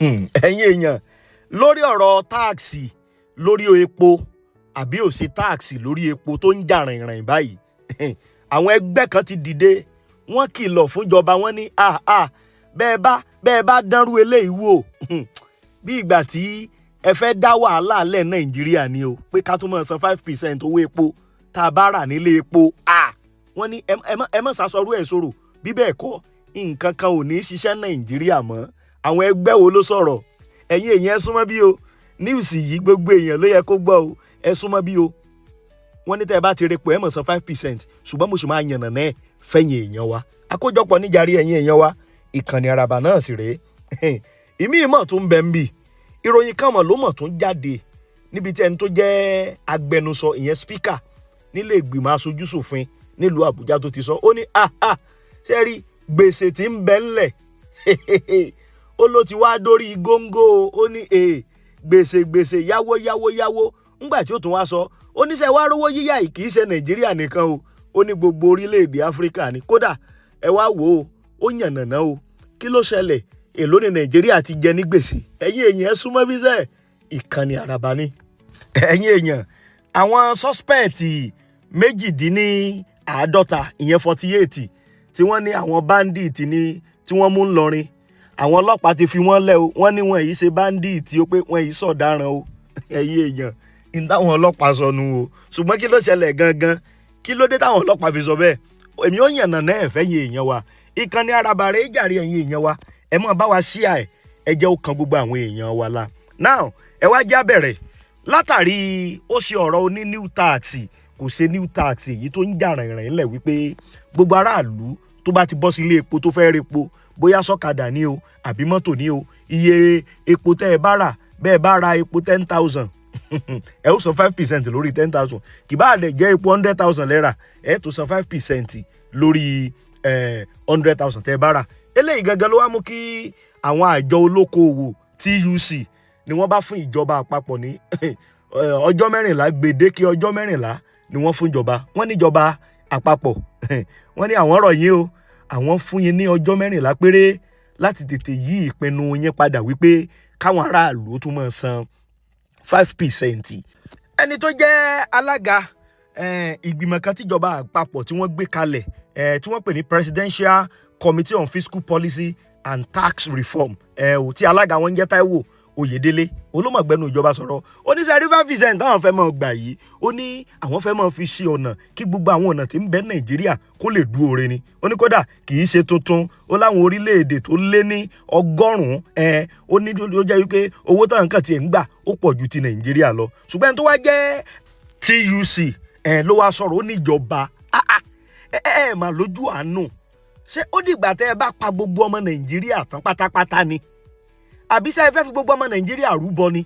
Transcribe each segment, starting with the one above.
ẹ̀yin èèyàn lórí ọ̀rọ̀ táàksì lórí epo àbí ò ṣe táàksì lórí epo tó ń jà rìnrìn báyìí àwọn ẹgbẹ́ kan ti dìde wọ́n kìlọ̀ fúnjọba wọn ní bẹ́ẹ̀ bá dánrú eléyìí wò bí ìgbà tí ẹ fẹ́ dá wàhálà lẹ̀ Nàìjíríà ni o pé ká tún máa san 5% owó epo tá a bá rà nílé epo wọ́n ní ẹ má sàsọrú ẹ̀ sọ̀rọ̀ bí bẹ́ẹ̀ kọ́ nǹkan kan ò ní ṣiṣẹ́ Nàìjíríà mọ́ àwọn ẹgbẹ́ wo ló sọ̀rọ̀ ẹ̀yin èèyàn ẹ súnmọ́ bí o níwùsì yìí gbogbo èèyàn ló yẹ kó gbọ́ o ẹ súnmọ́ bí o wọ́n ní tẹ́ ẹ bá ti repo ẹ mọ̀ san 5% ṣùgbọ́n mo sì máa yànnà náà fẹ̀yìn èèyàn wa àkójọpọ̀ níjàre ẹ̀yin èèyàn wa ìkànnì àràbà náà sì rèé ìmí ìmọ̀ tó ń bẹ ń bì ìròyìn kan mọ̀ ló mọ̀ tó ń jáde níbi tí ẹni tó jẹ́ agbẹnusọ ìyẹn spíkà nílé ìgbìmọ̀ aṣojúṣòfin nílùú Àbújá tó ti sọ ó ní ṣe rí gbèsè tí ń bẹ ńlẹ̀ ó ló ti wá dórí góńgó ó ní gbèsè yáwó ńgbà tí ó tún wá sọ oníṣẹ́ wá rówó yíyá yìí kì í ṣe Nàìjíríà nìkan o ó ní gbogbo orílẹ̀-èdè Áfíríkà ni kódà ẹ wá wò ó yànnàná o kí ló ṣẹlẹ̀ èló ni Nàìjíríà ti jẹ ní gbèsè ẹ̀yin èèyàn ẹ súnmọ́ bí sẹ́ ìkànnì àràbà ni ẹ̀yin èèyàn àwọn sọ́spẹ̀tì 52 ìyẹn 48 tí wọ́n ní àwọn bandit ní tí wọ́n mú ńlọrin àwọn ọlọ́pàá ti fi wọ́n lẹ̀ o wọ́n ní wọn yìí ṣe bandit ó pé wọn yìí sọ̀daràn o ẹ̀yin èèyàn ní táwọn ọlọ́pàá sọnù o ṣùgbọ́n kí ló ṣẹlẹ̀ gangan kí ló dé táwọn ọlọ́pàá fi sọ bẹ́ẹ̀ èmi ó yànnà náà ẹ̀fẹ́ yìí èèyàn wa ìkànnì àràbà rẹ̀ jàre ẹ̀yin èèyàn wa ẹ mọ̀ bá wa ṣíà ẹ jẹ́ ó kan gbogbo àwọn èèyàn wa la now ẹ wá já bẹ̀rẹ̀ látàrí ó ṣe ọ̀rọ̀ oní new tax kò ṣe new tax èyí tó ń jà rìnrìn ńlẹ̀ wípé gbogbo aráàlú tó bá ti bọ́ sí ilé epo tó fẹ́ repo bóyá sọ́kadà ní o àbí mọ́tò ní o iye epo tẹ́ ẹ bá rà bẹ́ẹ̀ bá ra epo 10,000 ẹ ó san 5% lórí 10,000 kì bá dẹ̀ jẹ́ epo 100,000 lẹ́rà ẹ tó san 5% lórí 100,000 tẹ́ ẹ bá rà eléyìí gangan ló wá mú kí àwọn àjọ olókoòwò TUC ni wọ́n bá fún ìjọba àpapọ̀ ní ọjọ́ 14 gbèdéke ọjọ́ 14 ni wọ́n fún ìjọba wọ́n níjọba àpapọ̀ wọ́n ní àwọn ọ̀rọ̀ yìí o àwọn fún yín ní ọjọ́ 14 péré láti tètè yí ìpinnu yín padà wípé káwọn aráàlú tún máa san 5%. ẹni tó jẹ́ alága ìgbìmọ̀ kan tíjọba àpapọ̀ tí wọ́n gbé kalẹ̀ tí wọ́n pè ní Presidential Committee on Fiscal Policy and Tax Reform tí alága wọn jẹ́ Táíwò Oyèdélé olómọ̀gbẹ́nu ìjọba sọ̀rọ̀ ó ní sẹ́rí 5% táwọn fẹ́ máa gbà yìí ó ní àwọn fẹ́ máa fi ṣe ọ̀nà kí gbogbo àwọn ọ̀nà tí ń bẹ Nàìjíríà kó lè dúró re ni ó ní kódà kì í ṣe tuntun ó láwọn orílẹ̀-èdè tó lé ní 100 ó ní ó jẹ́ wípé owó táwọn kan tiẹ̀ ń gbà ó pọ̀ ju ti Nàìjíríà lọ ṣùgbọ́n tó wá jẹ́ TUC ló wá sọ̀rọ̀ ó ní ìjọba mà lójú àánú ṣé ó dìgbà tẹ́ ẹ bá pa gbogbo ọmọ Nàìjíríà tán pátápátá ni àbí ṣé ẹ fẹ́ fi gbogbo ọmọ Nàìjíríà rúbọ ni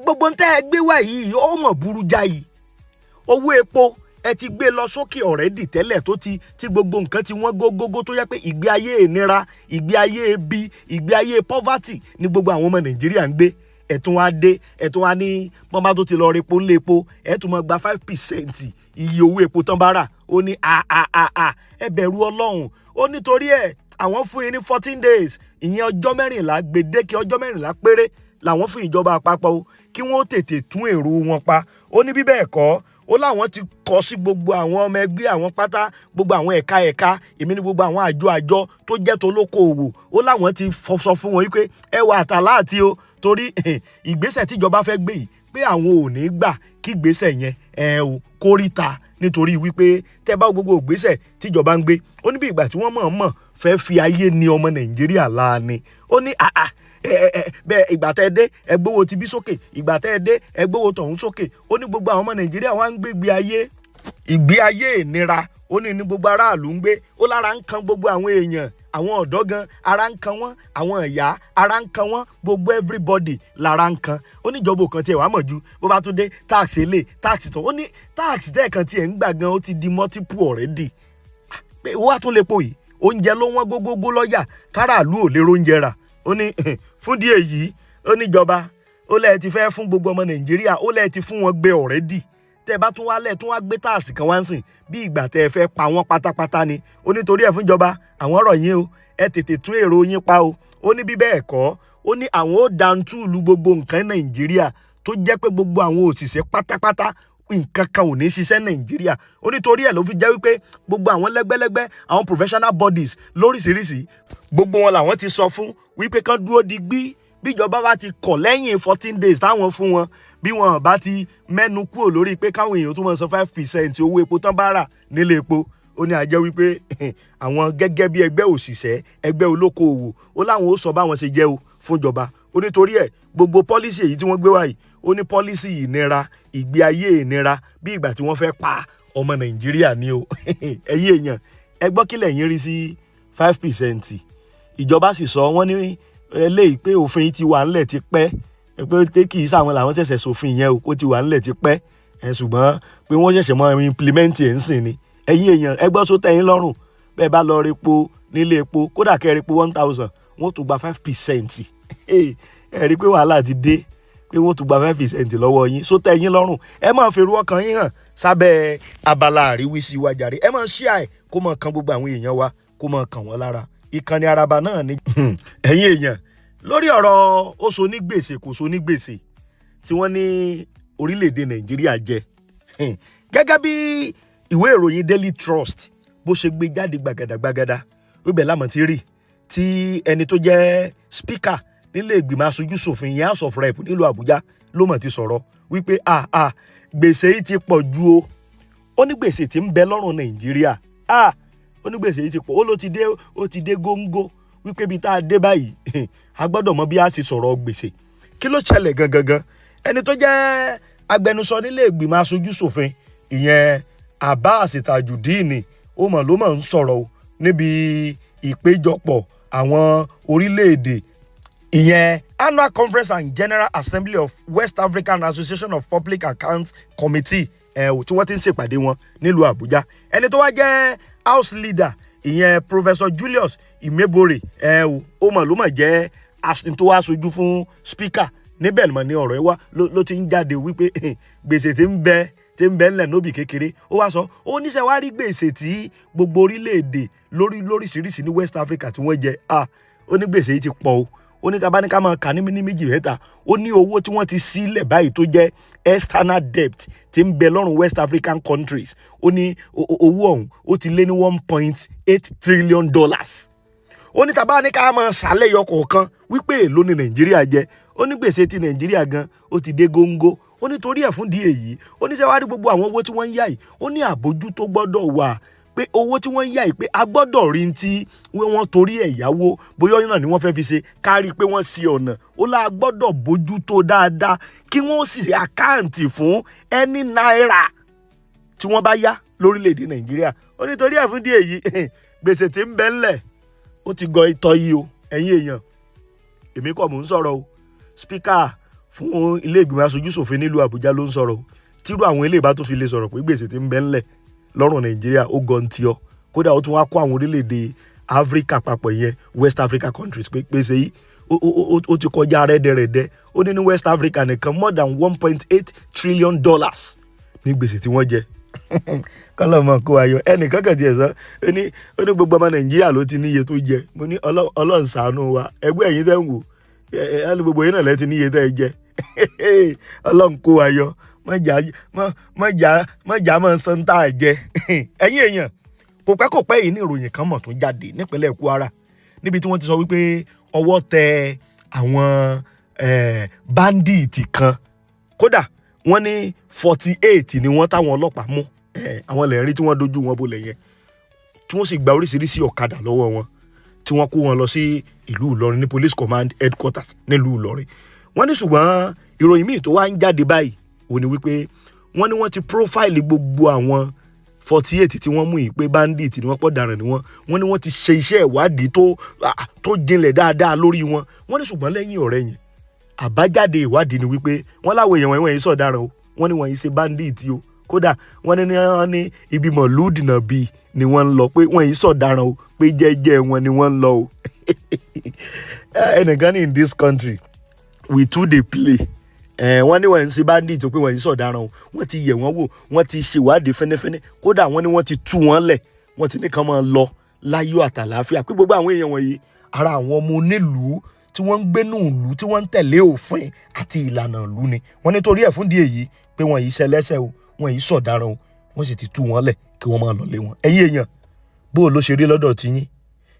gbogbo ń tẹ́ ẹ gbé wá yìí ó mọ̀ burú jáì owó epo ẹ ti gbé lọ sókè ọ̀rẹ́dì tẹ́lẹ̀ tó ti gbogbo nǹkan tí wọ́n gógógó tó yẹ pé ìgbé ayé ìnira ìgbé ayé ebi ìgbé ayé poverty ni gbogbo àwọn ọmọ Nàìjíríà ń gbé ẹ̀tún wá dé ẹ̀tún wá ní bọ́mbá tó ti lọ repo ńlé epo ẹ̀tún máa gba 5% iye owó epo tán bá rà ó ní ẹ bẹ̀rù Ọlọ́run ó nítorí ẹ̀ àwọn fún yín ní 14 days ìyẹn ọjọ́ 14 gbèdéke ọjọ́ 14 péré làwọn fún ìjọba àpapọ̀ o kí wọ́n tètè tún èrò wọn pa ó ní bí bẹ́ẹ̀ kọ́ ó láwọn ti kọ sí gbogbo àwọn ọmọ ẹgbẹ́ àwọn pátá gbogbo àwọn ẹ̀ka èmi ní gbogbo àwọn àjọ tó jẹ́ tolókoòwò ó láwọn ti sọ fún wọn wípé ẹ wà àtàlà àti o torí ìgbésẹ̀ tíjọba fẹ́ gbé yìí pé àwọn ò ní gbà kí ìgbésẹ̀ yẹn ò kórìíta nítorí wípé tẹ́ bá gbogbo ìgbésẹ̀ tíjọba ń gbé ó ní bí ìgbà tí wọ́n mọ̀ọ́mọ̀ fẹ́ fi ayé ni ọmọ Nàìjíríà láàánú ó ní bẹ́ẹ̀ ìgbà tẹ́ dé ẹgbówó ti bí sókè ìgbà tẹ́ dé ẹgbówó tọ̀hún sókè ó ní gbogbo àwọn ọmọ Nàìjíríà wá ń gbé ìgbé ayé ìnira ó ní gbogbo aráàlú ń gbé ó lára ń kan gbogbo àwọn èèyàn àwọn ọ̀dọ́ gan ara ń kan wọ́n àwọn ìyá ara ń kan wọ́n gbogbo everybody lára ń kan ó ní ìjọba kan tiẹ̀ wá mọ̀ ju bó bá tún dé tax èlé tax tán ó ní tax tẹ́ẹ̀kan tiẹ̀ ń gbà gan ó ti di multiple already pé owó àtúnlẹ̀ pò yìí oúnjẹ ló wọ́n gógógó lọ́jà káràlú ò lè róúnjẹ rà ó ní fún díẹ̀ yìí ó níjọba ó lẹ́ẹ̀ ti fẹ́ fún gbogbo ọmọ Nàìjíríà ó lẹ́ẹ̀ ti fún wọn gbé already tẹ́ bá tún wálẹ̀ tún wá gbé táàsì kan wá ń sìn bí ìgbà tẹ́ ẹ fẹ́ pa wọ́n pátápátá ni ó ní torí ẹ̀ fún ìjọba àwọn ọ̀rọ̀ yín o ẹ tètè tún èrò yín pa o ó ní bí bẹ́ẹ̀ kọ́ ó ní àwọn ó dantúùlù gbogbo nǹkan Nàìjíríà tó jẹ́ pé gbogbo àwọn òṣìṣẹ́ pátápátá nǹkan kan ò ní ṣiṣẹ́ Nàìjíríà ó ní torí ẹ̀ ló fi jẹ́ wípé gbogbo àwọn lẹ́gbẹ́lẹ́gbẹ́ àwọn professional bodies lóríṣiríṣi gbogbo wọn làwọn ti sọ fún wípé kán dúró digbí bíjọba bá ti kọ̀ lẹ́yìn 14 days táwọn fún wọn bí wọn bá ti mẹ́nu kúrò lórí pé káwọn èèyàn tó máa san 5% owó epo tán bá rà nílé epo ó ní àjẹ́ wípé àwọn gẹ́gẹ́ bí ẹgbẹ́ òṣìṣẹ́ ẹgbẹ́ olókoòwò ó láwọn ó sọ báwọn ṣe jẹ́ o fúnjọba ó ní torí ẹ̀ gbogbo pọ́lísì èyí tí wọ́n gbé wáyìí ó ní pọ́lísì ìnira ìgbé ayé ìnira bí ìgbà tí wọ́n fẹ́ pa ọmọ Nàìjíríà ni o ẹ̀yin èèyàn ẹ gbọ́ kí lẹ̀yin rí sí 5%. Ìjọba sì sọ wọ́n ní eléyìí pé òfin yìí ti wà ńlẹ̀ ti pẹ́ pé kì í sáwọn làwọn ṣẹ̀ṣẹ̀ sòfin yẹn ó ti wà ńlẹ̀ ti pẹ́ ṣùgbọ́n pé wọ́n ṣẹ̀ṣẹ̀ mọ́ implement ẹ̀ ń sìn ni ẹ̀yin èèyàn ẹ gbọ́ só tẹ́yìn lọ́rùn bẹ́ẹ̀ bá lọ repo nílé epo kódà kẹ́ repo 1000 wọ́n tún gba 5%. ẹ rí i pé wàhálà ti dé pé wọ́n tún gba 5% lọ́wọ́ yín só tẹ́yìn lọ́rùn ẹ máa fèrú ọkàn yín hàn sábẹ́ abala àríwísí wa jàre ẹ máa share kó máa kan gbogbo àwọn èèyàn wa kó máa kàn wọ́n lára ìkànnì Araba náà ni ẹ̀yin èèyàn lórí ọ̀rọ̀ ó so ní gbèsè kò so ní gbèsè tí wọ́n ní orílẹ̀-èdè Nàìjíríà jẹ gẹ́gẹ́ bí ìwé ìròyìn Daily Trust bó ṣe gbé jáde gbàgàdàgbàgàdà ó bẹ̀ lámọ̀ tí rí tí ẹni tó jẹ́ speaker nílé ìgbìmọ̀ aṣojú ṣòfin yẹn House of Rep nílùú Àbújá ló mọ̀ ti sọ̀rọ̀ wípé gbèsè yìí ti pọ̀ ju o ó ní gbèsè tí ń bẹ lọ́rùn Nàìjíríà ó ní gbèsè yìí ti pọ̀ ó ti dé góńgó wípé bí tá a dé báyìí a gbọ́dọ̀ mọ bí a ṣe sọ̀rọ̀ gbèsè kí ló ṣẹlẹ̀ gangan ẹni tó jẹ́ agbẹnusọ nílé ìgbìmọ̀ aṣojú ṣòfin ìyẹn Abbas Tajudeen ó mọ̀ ló mọ̀ ń sọ̀rọ̀ níbi ìpéjọpọ̀ àwọn orílẹ̀-èdè ìyẹn Annual Conference and General Assembly of West African Association of Public Accounts Committee tí wọ́n ti ń ṣèpàdé wọn nílùú Àbújá ẹni tó wá jẹ́ House Leader ìyẹn Professor Julius Imebore ó mọ̀ ló mọ̀ jẹ́ tó wá aṣojú fún speaker níbẹ̀ mọ̀ ní ọ̀rọ̀ ẹ wá ló ti ń jáde wípé gbèsè tí ń bẹ ńlẹ̀ nóbì kékeré ó wá sọ ó níṣẹ́ wá rí gbèsè tí gbogbo orílẹ̀-èdè lóríṣiríṣi ní West Africa tí wọ́n jẹ ó ní gbèsè yìí ti pọ̀ o ó ní tá bá ní ká máa kà ní méjì mẹ́ta ó ní owó tí wọ́n ti sílẹ̀ báyìí tó jẹ́ external debt tí ń bẹ lọ́rùn West African countries ó ní owó ọ̀hún ó ti lé ní $1.8 trillion ó ní tá bá ní ká máa sàlẹ̀ yọ kọ̀ọ̀kan wípé èló ni Nàìjíríà jẹ ó ní gbèsè ti Nàìjíríà gan ó ti dé góńgó ó ní torí ẹ̀ fún di èyí ó ní sẹ́wárí gbogbo àwọn owó tí wọ́n ń yá yìí ó ní àbójútó gbọ́dọ̀ wà pé owó tí wọ́n ń yá yìí pé a gbọ́dọ̀ rí tí wọ́n torí ẹ̀ yáwó bóyá náà ni wọ́n fẹ́ fi ṣe kárí pé wọ́n ṣe ọ̀nà ó lá gbọ́dọ̀ bójútó dáadáa kí wọ́n sì ṣe àkáǹtì fún ẹni náírà tí wọ́n bá yá lórílẹ̀‐èdè Nàìjíríà ó ní torí ẹ̀ fún di èyí gbèsè tí ń bẹ ńlẹ̀ ó ti gọ ìtọ́ yìí o ẹ̀yin èèyàn èmi kọ́ mò ń sọ̀rọ̀ o speaker fún ilé ìgbìmọ̀ aṣojú ṣòfin nílùú Àbújá ló ń sọ̀rọ̀ o tírú àwọn ilé ìbá tó fi lè sọ̀rọ̀ pé gbèsè tí ń bẹ ńlẹ̀ lọ́rùn Nàìjíríà ó gan ti ọ kódà ó tún wá kó àwọn orílẹ̀-èdè Áfíríkà papọ̀ yẹn West Africa countries pé gbèsè yìí ó ti kọjá rẹ́dẹ̀rẹ́dẹ́ ó ní West Africa nìkan more than $1.8 trillion ní gbèsè tí wọ́n jẹ kọ́lọ́mọ kó ayọ̀ ẹnìkan kàn tiẹ̀ sọ ó ní gbogbo ọmọ Nàìjíríà ló ti níye tó jẹ mo ní Ọlọ́run ṣàánú wa ẹgbẹ́ ẹ̀yin tẹ́ ń wò ẹni gbogbo yín náà lẹ́ ti níye tẹ́ ẹ jẹ Ọlọ́run kó ayọ̀ mọ̀jà máa san tá a jẹ ẹ̀yin èèyàn kò pẹ́ yìí ní ìròyìn kan mọ̀ tó jáde nípínlẹ̀ Kwara níbi tí wọ́n ti sọ wípé ọwọ́ tẹ àwọn bandit kan kódà wọ́n ní 48 ni wọ́n táwọn ọlọ́pàá mú àwọn lẹ́rìí tí wọ́n dojú wọn bolẹ̀ yẹn tí wọ́n sì gba oríṣiríṣi ọ̀kadà lọ́wọ́ wọn tí wọ́n kó wọn lọ sí ìlú Ìlọrin ní police command headquarters nílùú Ìlọrin wọ́n ní ṣùgbọ́n ìròyìn míì tó wá ń jáde báyìí ó ní wípé wọ́n ní wọ́n ti profile gbogbo àwọn 48 tí wọ́n mú yìí pé bandit ni wọ́n pọ̀ dàrán ni wọ́n ní wọ́n ti ṣe iṣẹ́ ìwádìí tó jinlẹ̀ dáadáa lórí wọn wọ́n ní ṣùgbọ́n lẹ́yìn ọ̀rẹ́ yẹn àbájáde ìwádìí ni wípé wọ́n láwọn èèyàn wọ̀nyí sọ̀daràn o wọ́n ní wọ̀nyí ṣe bandit o kódà wọ́n ní ibi mọ̀lúùdì náà bíi ni wọ́n ń lọ pé wọ̀nyí sọ̀daràn o pé jẹ́jẹ́ wọn ni wọ́n ń lọ o ẹnìkan ní in this country we too dey play wọ́n ní wọ́n ń ṣe bandit pé wọ́n yìí sọ̀daràn o, wọ́n ti yẹ̀ wọ́n wò, wọ́n ti ṣèwádìí fẹ́nẹ́fẹ́nẹ́, kódà wọ́n ní wọ́n ti tú wọn lẹ̀, wọ́n ti ní kàn máa lọ láyọ̀ àtàlàáfíà, pé gbogbo àwọn èèyàn wọ̀nyí ara àwọn ọmọ onílùú tí wọ́n ń gbénú ìlú tí wọ́n ń tẹ̀lé òfin àti ìlànà ìlú ni. Wọ́n nítorí ẹ̀ fún di èyí pé wọ́n yìí ṣẹlẹ́ṣẹ̀ o, wọ́n yìí sọ̀daràn o, wọ́n sì ti tú wọn lẹ̀ kí wọ́n máa lọ lé wọn. Ẹ̀yin èèyàn, bó o ló ṣe rí lọ́dọ̀ tiyín?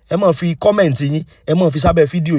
Ẹ máa fi kọ́mẹ̀ǹtì yín, ẹ máa fi sábẹ́ fídíò